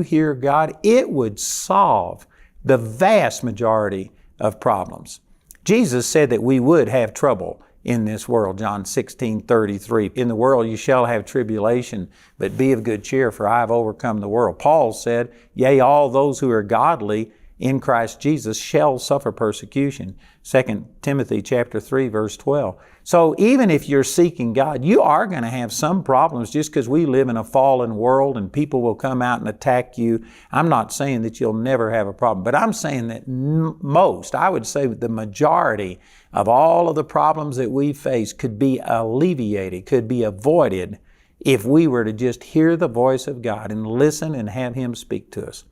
hear God, it would solve the vast majority of problems. Jesus said that we would have trouble in this world, John 16:33. In the world you shall have tribulation, but be of good cheer, for I have overcome the world. Paul said, yea, all those who are godly in Christ Jesus shall suffer persecution. 2 Timothy chapter 3, verse 12. So even if you're seeking God, you are going to have some problems just because we live in a fallen world and people will come out and attack you. I'm not saying that you'll never have a problem, but I'm saying that most, I would say the majority of all of the problems that we face could be alleviated, could be avoided if we were to just hear the voice of God and listen and have Him speak to us.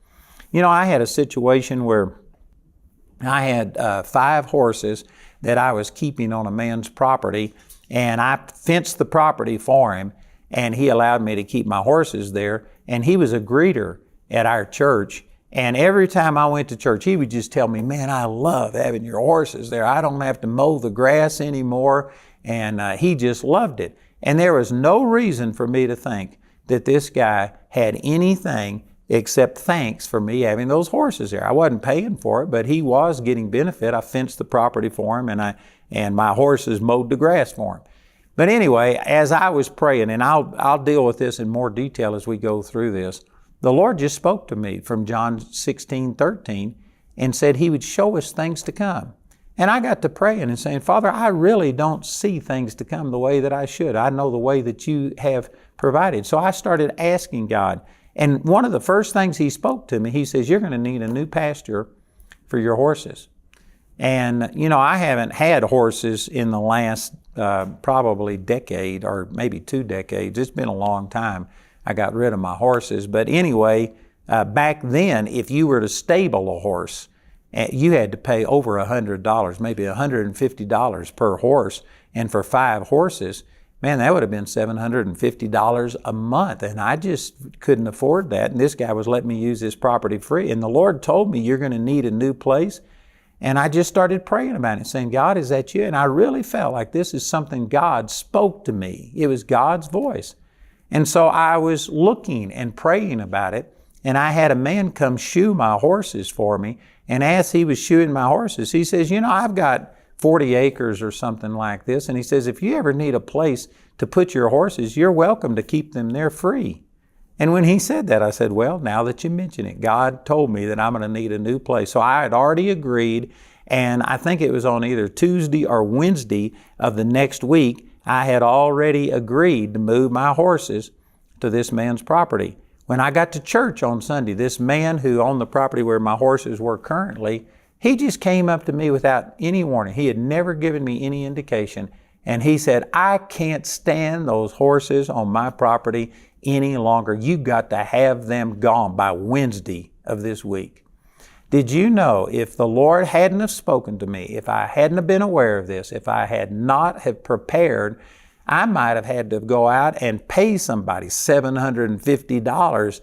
You know, I had a situation where I had 5 horses that I was keeping on a man's property, and I fenced the property for him, and he allowed me to keep my horses there. And he was a greeter at our church, and every time I went to church, he would just tell me, man, I love having your horses there. I don't have to mow the grass anymore, and he just loved it. And there was no reason for me to think that this guy had anything except thanks for me having those horses there. I wasn't paying for it, but he was getting benefit. I fenced the property for him, and my horses mowed the grass for him. But anyway, as I was praying, and I'll deal with this in more detail as we go through this, the Lord just spoke to me from John 16:13 and said He would show us things to come. And I got to praying and saying, Father, I really don't see things to come the way that I should. I know the way that You have provided. So I started asking God. And one of the first things He spoke to me, He says, you're going to need a new pasture for your horses. And, you know, I haven't had horses in the last probably decade or maybe 2 decades. It's been a long time I got rid of my horses. But anyway, back then, if you were to stable a horse, you had to pay over $100, maybe $150 per horse. And for 5 horses, man, that would have been $750 a month, and I just couldn't afford that. And this guy was letting me use his property free. And the Lord told me, you're going to need a new place. And I just started praying about it, saying, God, is that You? And I really felt like this is something God spoke to me. It was God's voice. And so I was looking and praying about it, and I had a man come shoe my horses for me. And as he was shoeing my horses, he says, you know, I've got 40 acres or something like this. And he says, if you ever need a place to put your horses, you're welcome to keep them there free. And when he said that, I said, well, now that you mention it, God told me that I'm going to need a new place. So I had already agreed, and I think it was on either Tuesday or Wednesday of the next week, I had already agreed to move my horses to this man's property. When I got to church on Sunday, this man who owned the property where my horses were currently, he just came up to me without any warning. He had never given me any indication. And he said, I can't stand those horses on my property any longer. You've got to have them gone by Wednesday of this week. Did you know if the Lord hadn't have spoken to me, if I hadn't have been aware of this, if I had not have prepared, I might have had to go out and pay somebody $750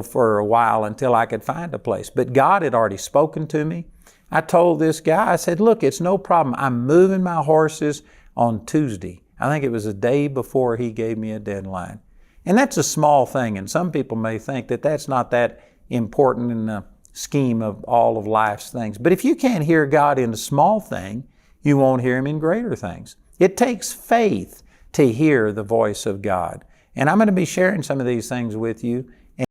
for a while until I could find a place. But God had already spoken to me. I told this guy, I said, look, it's no problem. I'm moving my horses on Tuesday. I think it was a day before he gave me a deadline. And that's a small thing, and some people may think that that's not that important in the scheme of all of life's things. But if you can't hear God in a small thing, you won't hear Him in greater things. It takes faith to hear the voice of God. And I'm going to be sharing some of these things with you